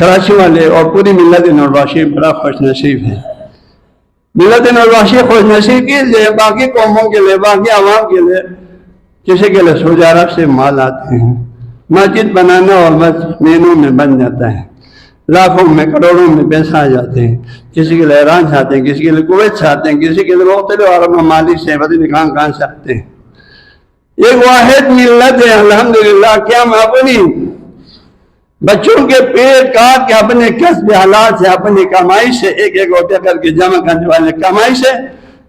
کراچی والے اور پوری ملت نورواشی بڑا خوش نصیب ہے. ملت نورواشی خوش نصیب کے لیے باقی قوموں کے لیے باقی عوام کے لیے کسی کے لیے سعودی عرب سے مال آتے ہیں. مسجد بنانا اور مہینوں میں بن جاتا ہے. لاکھوں میں کروڑوں میں پیسہ آ جاتے ہیں. کسی کے لیے ایران سے آتے ہیں, کسی کے لیے کویت سے آتے ہیں, کسی کے لیے مختلف عرب ممالک سے پتہ نہیں کہاں سے آتے ہیں. ایک واحد ملت ہے الحمدللہ کہ ہم اپنی بچوں کے پیٹ کاٹ کے اپنے کسب حلال سے اپنی کمائی سے ایک ایک روپیہ کر کے جمع کرنے والے کمائی سے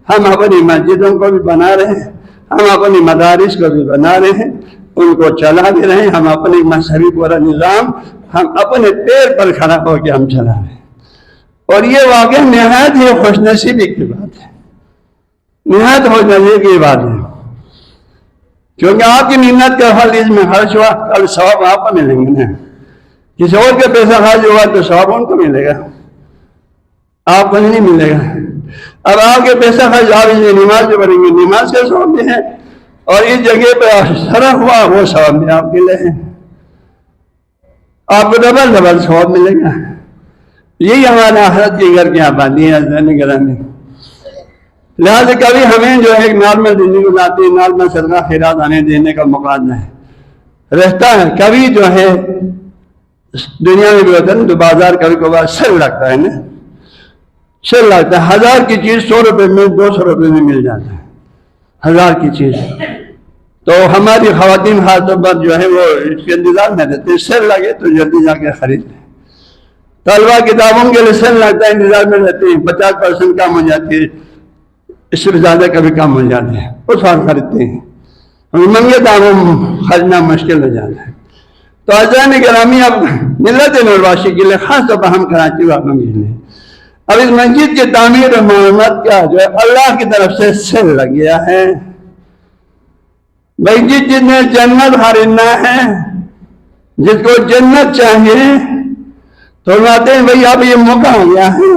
ہم اپنی مسجدوں کو بھی بنا رہے ہیں, ہم اپنی مدارس کو بھی بنا رہے ہیں, ان کو چلا بھی رہے ہیں. ہم اپنے مذہبی پورا نظام ہم اپنے پیر پر کھڑا ہو کے ہم چلا رہے ہیں. اور یہ واقعہ نہایت ہی خوش نصیبی کی بات ہے, نہایت خوش نصیبی کی بات ہے, کیونکہ آپ کی محنت کا پھل اس میں خرچ ہوا, کل ثواب آپ کو ملیں گے نا. کسی اور کے پیسہ خرچ ہوا تو ثواب ان کو ملے گا, آپ کو نہیں ملے گا. اب آپ کے پیسہ خرچ آپ اس میں نماز جو پڑھیں گے نماز کا ثواب بھی ہے, اور اس جگہ پہ صرف ہوا وہ ثواب بھی آپ کے لیے ہے, آپ کو ڈبل ڈبل ثواب ملے گا. یہی ہمارے آخرت کے گھر کی آبادی ہے عزیزان گرامی. لہٰذا کبھی ہمیں جو ہے ایک نارمل زندگی گزارتے ہیں, نارمل صدقہ خیرات آنے دینے کا موقع رہتا ہے. کبھی جو ہے دنیا میں بھی ہوتا ہے نا, تو بازار کبھی کبھار سیل لگتا ہے نا, سیل لگتا ہے. 1000 کی چیز 100 روپے میں 200 روپے میں مل جاتا ہے, 1000 کی چیز. تو ہماری خواتین خاص طور پر جو ہے وہ اس کے انتظار میں رہتے ہیں, سیل لگے تو جلدی جا کے خرید لیں. طلبہ کتابوں کے لیے سیل لگتا ہے, انتظار میں رہتے ہیں, 50% کم ہو جاتی ہے, اس سے زیادہ کبھی کم ہو جاتے ہیں, اس وقت خریدتے ہیں. مہنگے داموں خریدنا مشکل ہو جاتا ہے. تو عزیزان گرامی اب ملت نورواشی کے لیے خاص طور پر ہم کراچی والوں کے لیے اب اس مسجد کی تعمیر و مرمت کا جو ہے اللہ کی طرف سے سیل لگ گیا ہے. بھائی جس نے جنت خریدنا ہے, جس کو جنت چاہیے, تو کہتے ہیں بھائی اب یہ موقع آ گیا ہے,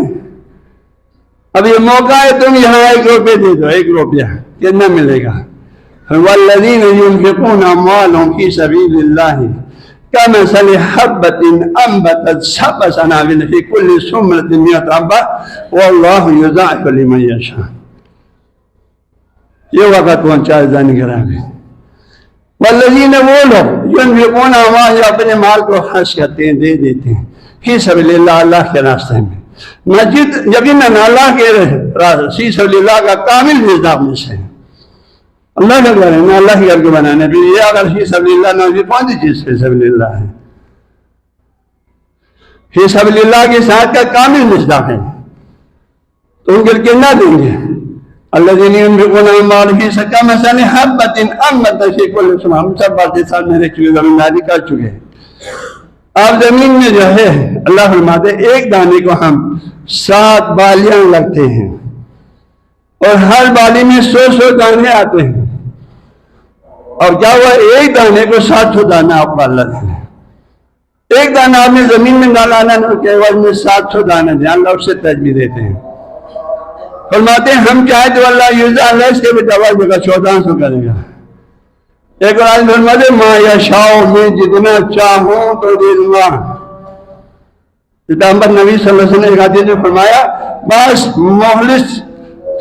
اب یہ موقع ہے, تم یہاں 1 روپے دے دو. 1 روپیہ کتنا ملے گا؟ والذین ينفقون اموالهم فی سبیل اللہ کمثل حبۃ انبتت 7 سنابل فی کل سنبلۃ 100 حبۃ واللہ یضاعف لمن یشاء. یہ وقت پہنچا ہے زانی گرامی. والذین وہ لوگ ينفقون اموالهم اپنے مال کو خرچ کرتے ہیں, دے دیتے ہیں فی سبیل اللہ, اللہ کے راستے میں. مسجد یقیناً اللہ کے فی سبیل اللہ کا کامل نظام میں سے اللہ کا گھر ہے نا, اللہ کے گھر کو بنانے پھر یہ اگر فی سبیل اللہ نہ, کون سی چیز فی سبیل اللہ ہے؟ فی سبیل اللہ کے ساتھ کا کامل مصداق ہے, تو ان کے کتنا دیں گے؟ الذین ينفقون اموالهم فی سبیل کمثل حبۃ انبتت فی کل سنبلۃ. ہم سب باتیں ساتھ میں رکھ چکے, زمینداری کر چکے. آپ زمین میں جو ہے اللہ فرماتے ہیں ایک دانے کو ہم 7 بالیاں لگتے ہیں, اور ہر بالی میں 100 دانے آتے ہیں. اور کیا ہوا, ایک دانے کو 700 دانہ آپ کو اللہ دیں. ایک دانہ آپ نے زمین میں ڈالانا نا, کہ عوض میں 700 دانے دیں, اللہ اس سے تجبیہ دیتے ہیں. فرماتے ہیں ہم چاہے تو اللہ یوزا اللہ اس کے بھی عوض ہوگا 1400 کرے گا. ایک اور آدمی فرماتے ہیں ما یشاء, میں جتنا چاہوں تو دے دوں گا. پیغمبر نبی صلی اللہ علیہ وسلم نے ایک حدیث میں فرمایا بس مخلص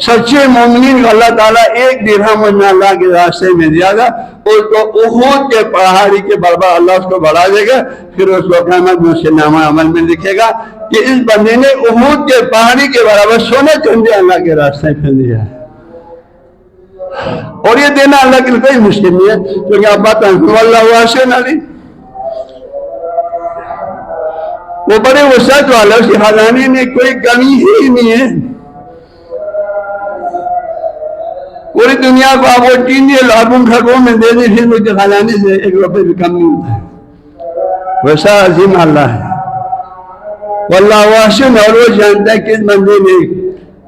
سچے مومنین کو اللہ تعالیٰ 1 درہم اللہ کے راستے میں دیا گا, اس کو احد کے پہاڑی کے برابر اللہ اس کو بڑھا دے گا. پھر اس کو قیامت میں اس کے نامہ عمل میں لکھے گا کہ اس بندے نے احد کے پہاڑی کے برابر سونے چاندی اللہ کے راستے میں دیا ہے. اور یہ دینا اللہ کے لیے کوئی مشکل نہیں ہے, کیونکہ آپ بات ہیں اللہ واسع علی, وہ بڑے وسعت والا, اس کے خزانے میں کوئی کمی ہی نہیں ہے. پوری دنیا کو آپ وہ 3 لاکھوں خربوں میں دے دیں, پھر اس کے خزانے سے 1 روپے بھی کم نہیں ہوتا ہے. ویسا عظیم اللہ ہے, واللہ واسع, اور وہ جانتا ہے کس بندے نے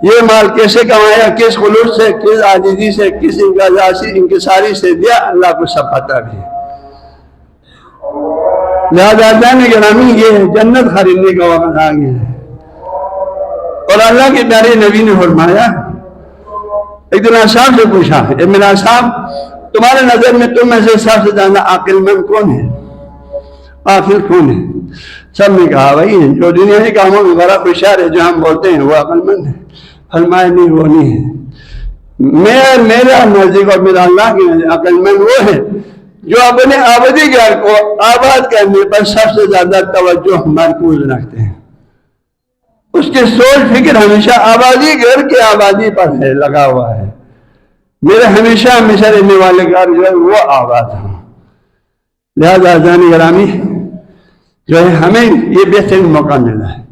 یہ مال کیسے کمایا, کس خلوص سے, کس عاجزی سے, کس انکساری سے دیا, اللہ کو سب پتہ بھی ہے. لہذا جانے گرامی یہ جنت خریدنے کا وقت آ گیا ہے. اور اللہ کے پیارے نبی نے فرمایا, ایک دن اصحاب سے پوچھا, اے میرا صاحب تمہارے نظر میں تم میں سے سب سے زیادہ عاقل مند کون ہے؟ عاقل کون ہے؟ سب نے کہا بھائی جو دنیاوی کاموں میں بڑا ہوشیار ہے، جو ہم بولتے ہیں وہ عقل مند ہے۔ فرمایا نہیں، وہ نہیں ہے، میرا نزدیک اور میرا اللہ کی نزدیک عقل مند وہ ہے جو اپنے آبادی گھر کو آباد کرنے پر سب سے زیادہ توجہ مرکوز رکھتے ہیں۔ اس کی سوچ فکر ہمیشہ آبادی گھر کی آبادی پر ہے، لگا ہوا ہے۔ میرے ہمیشہ رہنے والے گھر جو ہے وہ آباد ہوں۔ لہذا عزیزان گرامی جو ہے ہمیں یہ بہترین موقع ملا ہے،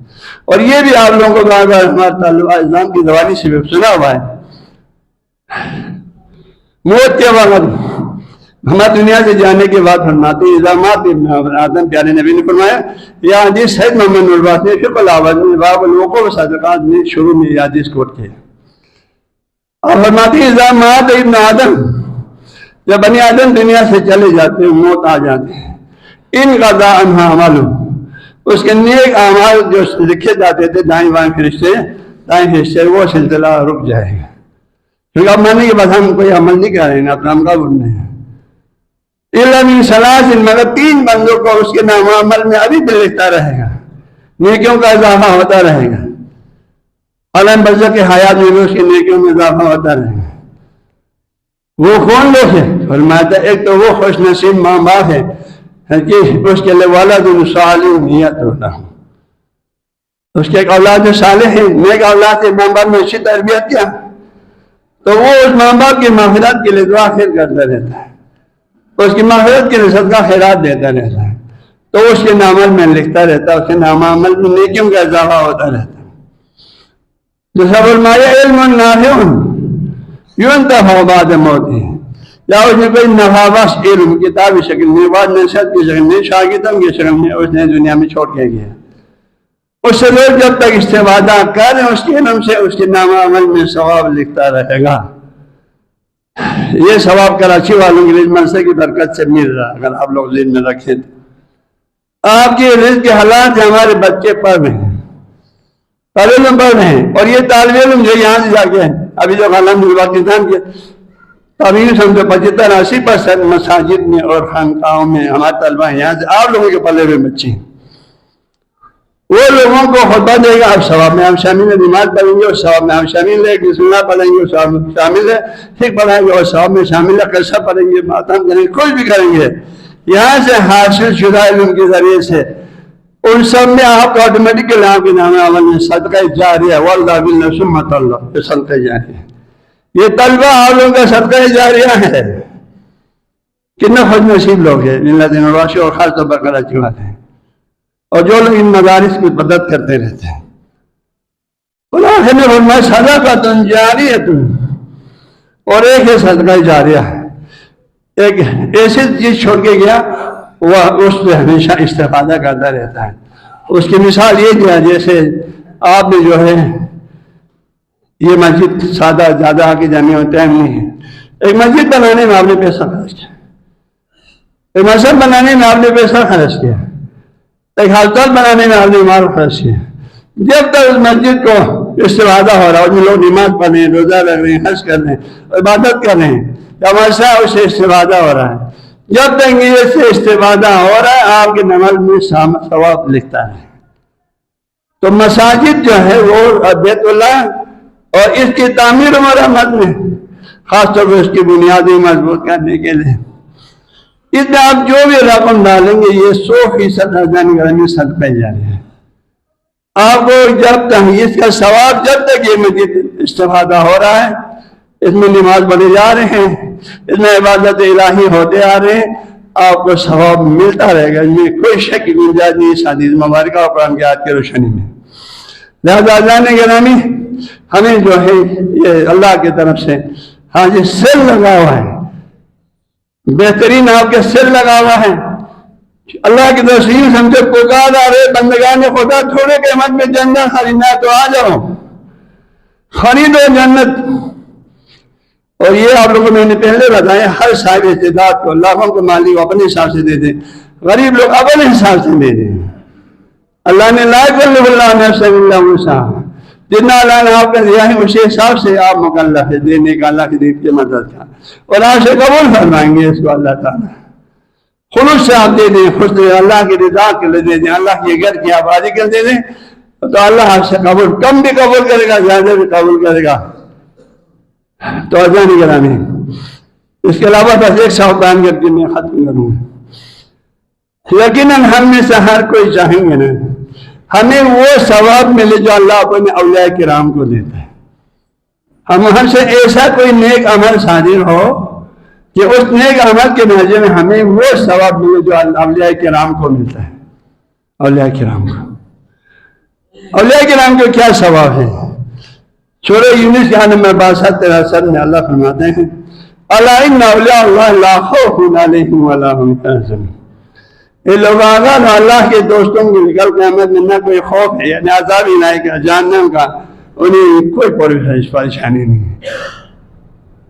اور یہ بھی آپ لوگوں کو ہمارا تعلق اسلام کی زبانی سے سنا ہوا ہے۔ موت کے وقت ہمارے دنیا سے جانے کے بعد فرماتے ہیں الزامات ابن آدم پیارے نبی نے فرمایا، یہ حدیث سید محمد نورباس نے فقہ الاول میں باب الوقوع و صدقات میں شروع میں یہ حدیث کوٹ کیا، اور فرماتے ہیں الزامات ابن آدم، جب بنی آدم دنیا سے چلے جاتے ہیں، موت آ جاتے ہیں، ان قضا عنہا عمل، اس کے نیک اعمال جو لکھے جاتے تھے دائیں بائیں فرشتے، وہ سلسلہ رک جائے گا، کیونکہ اب ماننے کے بعد ہم کوئی عمل نہیں کر رہے ہیں، اپنا مقابل میں الا من ثلاث، مگر 3 بندوں کو اس کے نام عمل میں ابھی بھی لکھتا رہے گا، نیکیوں کا اضافہ ہوتا رہے گا، عالم برزخ کے حیات میں بھی اس کے نیکیوں میں اضافہ ہوتا رہے گا۔ وہ کون لوگ ہیں؟ فرمایا ایک تو وہ خوش نصیب ماں باپ ہے کہ اس کے لیے والد صالح نیت ہوتا ہوں، اس کے ایک اولاد صالح ہے، نیک اولاد ہے، ماں باپ نے اچھی تربیت کیا تو وہ اس ماں باپ کی مغفرت کے لیے دعا خیر کرتا رہتا ہے، اس کی مغفرت کے لیے صدقہ خیرات دیتا رہتا ہے، تو اس کے نام عمل میں لکھتا رہتا ہے، اس کے نام عمل میں نیکیوں کا اضافہ ہوتا رہتا ہے۔ دوسرا فرمایا علم نافع ينتفع بعد موته، یا اس نے کوئی نفع بخش علم کتابی شکل میں، بعد نصیحت کی شکل میں، شاگردوں کی شکل میں اس نے دنیا میں چھوڑ کے گیا، اس سے لوگ جب تک استفادہ کریں اس کے علم سے، اس کے نام عمل میں ثواب لکھتا رہے گا۔ یہ ثواب کراچی والوں کے رزق منصب کی برکت سے مل رہا ہے، اگر آپ لوگ ذہن میں رکھیں تو آپ کے رزق کے حالات ہمارے بچے پڑھ رہے ہیں، طالب علم پڑھ رہے ہیں، اور یہ طالب علم جو یہاں سے جا کے ابھی جو الحمدللہ پاکستان کے تقریباً سمجھو 75-80% مساجد میں اور خانقاہوں میں ہمارے طلبہ ہیں، یہاں سے آپ لوگوں کے پلے ہوئے بچے ہیں، وہ لوگوں کو خطبہ دے گا، آپ ثواب میں ہم شامل ہیں، نماز پڑھیں گے اور ثواب میں ہم شامل ہیں، بسم اللہ پڑھیں گے اور ثواب میں شامل ہے، ٹھیک پڑھیں گے اور ثواب میں شامل ہے، قصہ پڑھیں گے، ماتم کریں گے، کچھ بھی کریں گے، یہاں سے حاصل شدہ علم کے ذریعے سے ان سب میں آپ کو آٹومیٹکلی آپ کے نام عمل میں صدقہ جاریہ واللہ بالنفس سمت اللہ، یہ صدقہ جاریہ، یہ طلبہ آپ لوگوں کا صدقہ جاریہ ہے۔ کتنا خوش نصیب لوگ ہیں اللہ دین الواشی، اور خاص طور پر کراچی والے ہیں، اور جو لوگ ان مدارس کی مدد کرتے رہتے ہیں۔ آخر میں فرمایا صدقۃ جاریۃ، اور ایک ہے صدقہ جاریہ، ایک ایسی چیز چھوڑ کے گیا وہ اس سے ہمیشہ استفادہ کرتا رہتا ہے۔ اس کی مثال یہ دیا جیسے آپ نے جو ہے یہ مسجد سادہ زیادہ آگے جانے میں ٹائم نہیں ہے، ایک مسجد بنانے میں آپ نے پیسہ خرچ کیا، ایک مسجد بنانے میں آپ نے پیسہ خرچ کیا، ایک ہسپتال بنانے میں آپ نے مال خرچ کیا، جب تک اس مسجد کو استفادہ ہو رہا ہے، اس میں لوگ نماز پڑھ رہے ہیں، روزہ رکھ رہے ہیں، حج کر رہے ہیں، عبادت کر رہے ہیں، ہمیشہ اس سے استفادہ ہو رہا ہے، جب تک یہ سے استفادہ ہو رہا ہے آپ کے نماز میں ثواب لکھتا ہے۔ تو مساجد جو ہے وہ بیت اللہ اور اس کی تعمیر و مرمت میں خاص طور پر اس کی بنیادی مضبوط کرنے کے لیے اس میں آپ جو بھی رقم ڈالیں گے یہ 100% ارزان گرامی صدقہ جاریہ ہے۔ آپ کو جب تک اس کا ثواب، جب تک یہ مسجد استفادہ ہو رہا ہے، اس میں نماز پڑھے جا رہے ہیں، اس میں عبادت الہی ہوتے آ رہے ہیں، آپ کو ثواب ملتا رہے گا، اس میں کوئی شک کی گنجائش نہیں اس حدیث مبارکہ اور قرآن کی آیت کی روشنی میں۔ لہذا عزیزان گرامی ہمیں جو ہے یہ اللہ کی طرف سے ہاں یہ سل لگا ہوا ہے، بہترین آپ کے سل لگا ہوا ہے، اللہ کی تصویر ہم سے پکار آ رہے بندگان خدا تھوڑے قیمت میں جنت خریدنا ہے تو آ جاؤ، خریدو جنت۔ اور یہ آپ لوگوں کو میں نے پہلے بتایا، ہر صاحب استعداد کو لاکھوں کو مالی اپنے حساب سے دے دیں، غریب لوگ اپنے حساب سے دے دیں۔ اللہ نے لا یکلف اللہ نفسا الا وسعہا، جتنا اللہ نے آپ کو دیا ہے اسی حساب سے آپ مکلف ہے دینے کا، اللہ کے دین کی مدد کا، اور آپ سے قبول فرمائیں گے اس کو اللہ تعالیٰ۔ خلوص سے آپ دے دیں، خوش دیں، اللہ کی رضا کے لیے دے دیں، اللہ کے گھر کی آبادی کے لیے دے دیں، تو اللہ آپ سے قبول، کم بھی قبول کرے گا، زیادہ بھی قبول کرے گا۔ توجہ نہیں کرانی۔ اس کے علاوہ بس ایک شعر بیان کر کے میں ختم کروں گا۔ یقیناً ہم میں سے ہر کوئی چاہیں گے نا ہمیں وہ ثواب ملے جو اللہ اپنے اولیاء کرام کو دیتا ہے۔ ہم سے ایسا کوئی نیک عمل صادر ہو کہ اس نیک عمل کے نتیجے میں ہمیں وہ ثواب ملے جو اولیاء کرام کو ملتا ہے۔ اولیاء کرام کو، اولیاء کرام کو کیا ثواب ہے؟ سورہ یونس کے نمبر 62-63 میں اللہ فرماتے ہیں الا ان اولیاء اللہ لا خوف علیہم ولا هم يحزنون۔ یہ لوگ اگر اللہ کے دوستوں کے نکل قیامت میں نہ کوئی خوف ہے، یعنی عذاب الہی کا، جہنم کا، انہیں کوئی پریشانی نہیں ہے۔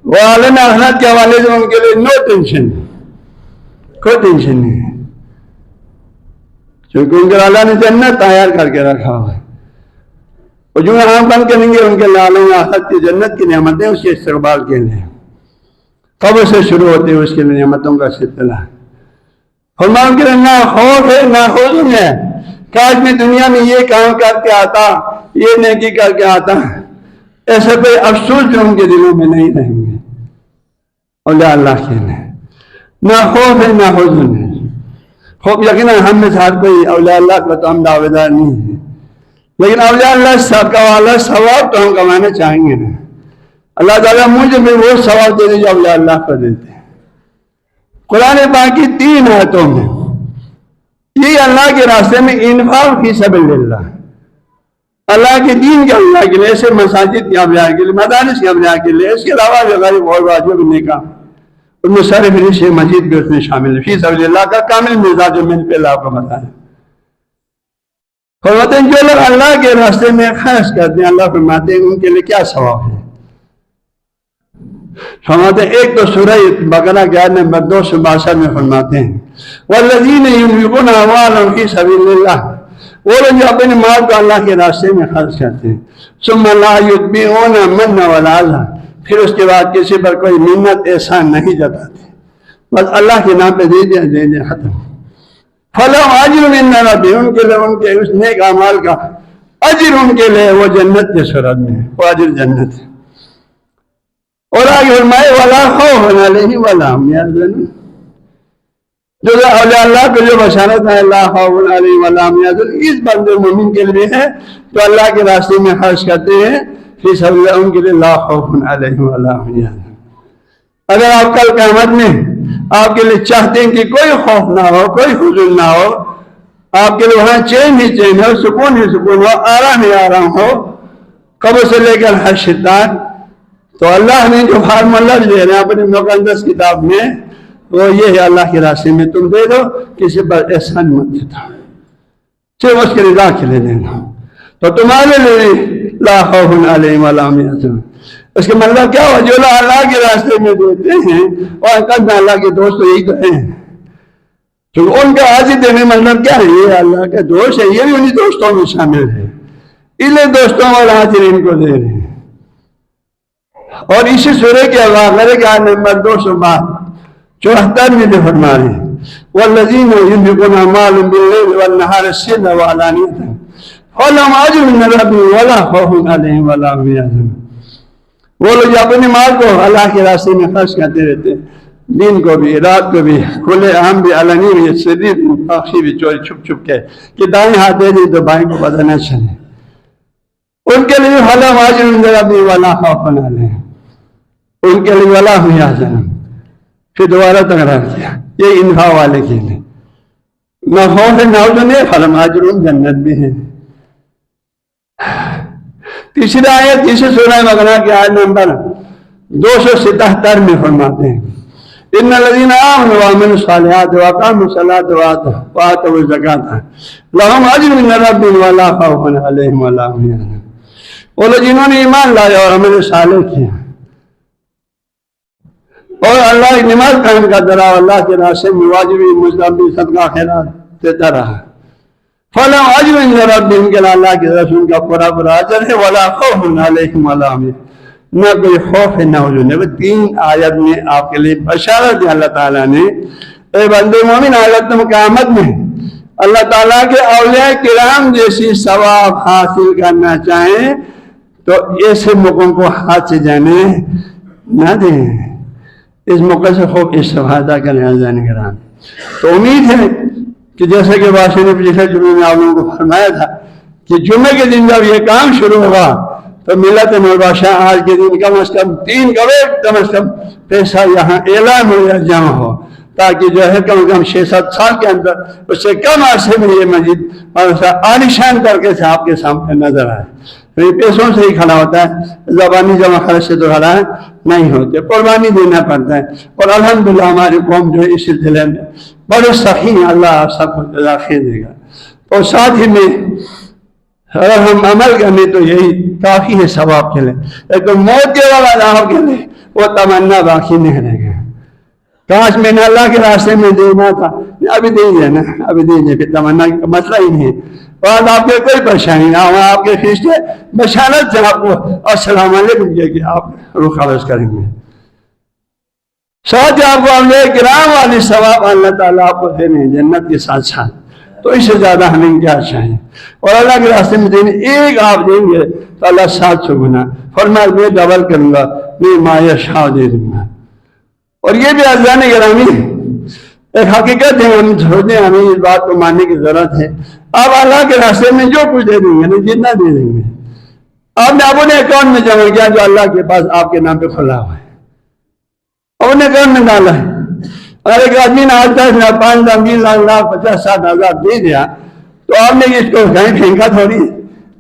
وہ عالم آخرت کے حوالے سے ان کے لیے نو ٹینشن، کوئی ٹینشن نہیں ہے، کیونکہ ان کے اللہ نے جنت تیار کر کے رکھا ہوا ہے۔ اور جو آنکھ بند کریں گے ان کے عالم آخرت کی جنت کی نعمتیں اس کے استقبال کے لیے قبر سے شروع ہوتے ہیں، اس کے لیے نعمتوں کا سلسلہ ہے۔ فرمان کے نہ خوف ہے نہ حزن ہے، کاش میں دنیا میں یہ کام کر کے آتا، یہ نیکی کر کے آتا، ایسا کوئی افسوس جو ان کے دلوں میں نہیں رہیں گے اولیاء اللہ کے لیے۔ نہ خوف ہے نہ حزن ہے۔ خوف یقیناً ہم میں سے ہر کوئی اولیاء اللہ کا تو ہم دعوے دار نہیں ہے، لیکن اولیاء اللہ کا والا ثواب تو ہم کمانا چاہیں گے نا۔ اللہ تعالیٰ مجھے بھی وہ ثواب دے دے جو اولیاء اللہ کو دیتے ہیں۔ قرآن پاک کی 3 آیتوں میں یہ اللہ کے راستے میں انفاق فی سبیل اللہ، اللہ کے دین کے اولیاء کے لیے، ایسے مساجد کے اولیاء کے لیے، مدارس کے اولیاء کے لیے، اس کے علاوہ جو غریب اور واجب نیکا ان میں سارے فہرست مجید بھی اس میں شامل ہے۔ فی سبیل اللہ کا کامل مزاج جو میں نے پہلے آپ کو بتایا۔ فرماتے ہیں جو لوگ اللہ کے راستے میں خرچ کرتے ہیں، اللہ فرماتے ہیں ان کے لیے کیا ثواب ہے۔ فرماتے ہیں ایک تو سورہ بقرہ کے آیت نمبر 262 میں فرماتے ہیں والذین ينفقون اموالهم فی سبیل اللہ، وہ لوگ جو اپنے مال کو اللہ کے راستے میں خرچ کرتے ہیں، ثم لا یتبعون من ولا اذى، پھر اس کے بعد کسی پر کوئی منت احسان نہیں جتاتے، بس اللہ کے نام پہ دے دیا ختم۔ فلهم اجر عند ربهم، ان کے لیے ان کے اس نیک اعمال کا اجر ان کے لیے وہ جنت کے صورت میں ہے، وہ اجر جنت ہے۔ اور آگے فرمائے ولا خوف علیہم ولا هم يحزنون، جو اولیاء اللہ کو جو بشارت ہے لا خوف علیہم ولا هم يحزنون، اس بندے مومن کے لیے ہے جو اللہ کے راستے میں خرچ کرتے ہیں، فی سبیل اللہ، ان کے لیے لا خوف علیہم ولا هم يحزنون۔ اگر آپ کل قیامت میں آپ کے لیے چاہتے ہیں کہ کوئی خوف نہ ہو، کوئی حزن نہ ہو، آپ کے لیے وہاں چین ہی چین ہو، سکون ہی سکون ہو، آرام ہی آرام ہو، قبر سے لے کر حشر تک، تو اللہ نے جو فارمولہ دے رہے ہیں اپنی مقدس کتاب میں وہ یہ ہے، اللہ کے راستے میں تم دے دو، کسی پر احسان مت دیتا، صرف اس کے رضا کے لیے دینا، تو تمہارے لیے لا خوف علیہم ولا هم يحزنون۔ اس کا مطلب کیا ہوا؟ جو لوگ اللہ کے راستے میں دیتے ہیں اور قد میں اللہ کے دوست تو یہی تو ہیں، تو ان کا حاضر دینے کا مطلب کیا ہے؟ یہ اللہ کے دوست ہے، یہ بھی انہیں دوستوں میں شامل ہے، انہیں دوستوں والا حاضر ان کو دے رہے ہیں۔ اور اسی سورہ کے آخر کے آیت نمبر 274 میں بھی فرما رہے ہیں والذین ينفقون اموالهم بالليل والنهار سرا وعلانیۃ فلهم اجر عند ربهم ولا خوف علیہم ولا هم يحزنون۔ وہ لوگ جو اپنے مال کو اللہ کے راستے میں خرچ کرتے رہتے ہیں، دن کو بھی، رات کو بھی، کھلے عام بھی، علنی بھی، سری بھی، خفی بھی، چوری چھپ چھپ کے، کہ دائیں ہاتھ دے دیں تو بائیں کو پتہ نہ چلے، ان کے لیے فلهم اجر عند ربهم ولا خوف علیہم، ان کے لیے ولا هم يحزنون۔ پھر دوبارہ تکرار کیا، یہ انفاق والے کے لیے نہ خوف ہے نہ حزن ہے، فلهم اجر، جنت بھی ہے۔ تیسری آیت تیسری سورہ بقرہ کی آیت نمبر 277 میں فرماتے ہیں ان الذین آمنوا وعملوا الصالحات واقاموا الصلاة وآتوا الزکاة لهم اجر عند ربهم ولا خوف علیہم ولا هم يحزنون۔ وہ لوگ جنہوں نے ایمان لایا اور عمل صالح کیا اور اللہ کی نماز قائم کرتا رہا، اللہ کے راستے میں واجبی مستحبی صدقہ خیرات دیتا رہا، فلهم اجر عند ربهم، کہ اللہ کی طرف ان کا پورا اجر ہے، ولا خوف علیہم ولا هم يحزنون، نہ کوئی خوف ہے نہ حزن ہے۔ 3 آیت میں آپ کے لیے بشارت ہے اللہ تعالیٰ نے اے بندے مومن حالت قیامت میں اللہ تعالیٰ کے اولیاء کرام جیسی ثواب حاصل کرنا چاہیں تو ایسے موقعوں کو ہاتھ سے جانے نہ دیں، اس موقع سے خوب استفادہ کریں عزیزان کرام۔ تو امید ہے کہ جیسے کہ بادشاہ نے پچھلے جمعے میں آپ لوگوں کو فرمایا تھا کہ جمعے کے دن جب یہ کام شروع ہوگا تو ملت نوباشاہ آج کے دن کم از کم 3 کروڑ کم از کم پیسہ یہاں اعلان ہو یا جمع ہو، تاکہ جو ہے کم از کم 6-7 سال کے اندر اس سے کم عرصے میں یہ مسجد عالیشان کر کے آپ کے سامنے نظر آئے۔ یہ پیسوں سے ہی کھڑا ہوتا ہے، زبانی جمع خرچ سے تو کھڑا نہیں ہوتے، قربانی دینا پڑتا ہے۔ اور الحمدللہ ہماری قوم جو ہے اس سلسلے میں بڑے سخی ہیں، اللہ آپ سب کو جزا خیر دے گا۔ اور ساتھ ہی میں اگر ہم عمل کریں تو یہی کافی ہے ثواب کے لیے، ایک تو موت کے والا عذاب کے لیے وہ تمنا باقی نہیں رہے گا، کاش میں نے اللہ کے راستے میں دینا تھا، ابھی دے دینا، ابھی دے دیں، پھر تمنا کا مسئلہ ہی نہیں ہے۔ اور آپ کے کوئی پریشانی نہ ہو، آپ کے فرشتے بشارت سے آپ کو السلام علیکم کہہ کے آپ روح قبض کریں گے، ساتھ آپ کو اولیاء کرام والے ثواب اللہ تعالیٰ آپ کو دینے جنت کے ساتھ ساتھ، تو اس سے زیادہ ہمیں کیا چاہیے؟ اور اللہ کے راستے میں دینے ایک آپ دیں گے تو اللہ 700 گنا فرمایا میں ڈبل کروں گا، میں ما یشاء دے دوں گا۔ اور یہ بھی عزیزان گرامی ایک حقیقت ہے، ہم سوچیں ہمیں اس بات کو ماننے کی ضرورت ہے۔ آپ اللہ کے راستے میں جو کچھ دے دیں گے نا، جتنا دے دیں گے، آپ نے اپنے اکاؤنٹ میں جمع کیا جو اللہ کے پاس آپ کے نام پہ کھلا ہوا ہے، اپنے اکاؤنٹ میں ڈالا ہے۔ اگر ایک آدمی نے آج تک 5 لاکھ 20 لاکھ 50 60 ہزار دے دیا تو آپ نے اس کو کہیں پھینکا تھوڑی،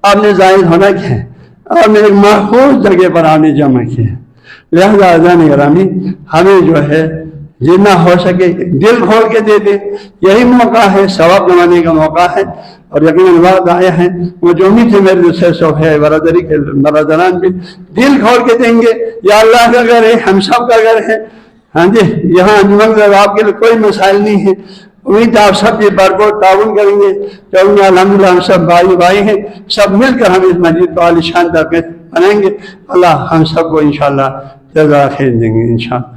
آپ نے ظاہر ہونا کیا ہے، آپ نے ایک محفوظ جگہ پر آپ نے جمع کیا۔ لہذا عزیزان گرامی ہمیں جو ہے جتنا ہو سکے دل کھول کے دے دیں، یہی موقع ہے، ثواب کمانے کا موقع ہے۔ اور یقیناً وقت آیا ہے، وہ جو امید تھے میرے دوسرے سو ہے برادری کے برادران بھی دل کھول کے دیں گے۔ یا اللہ کا گھر ہے، ہم سب کا گھر ہے، ہاں جی، یہاں انجمن آپ کے لیے کوئی مسائل نہیں ہے۔ امید آپ سب یہ بھرپور تعاون کریں گے، کیونکہ الحمدللہ ہم سب بھائی ہیں، سب مل کر ہم اس مسجد کو عالیشان کر کے بنائیں گے۔ اللہ ہم سب کو انشاءاللہ جزا خیر دیں گے انشاءاللہ۔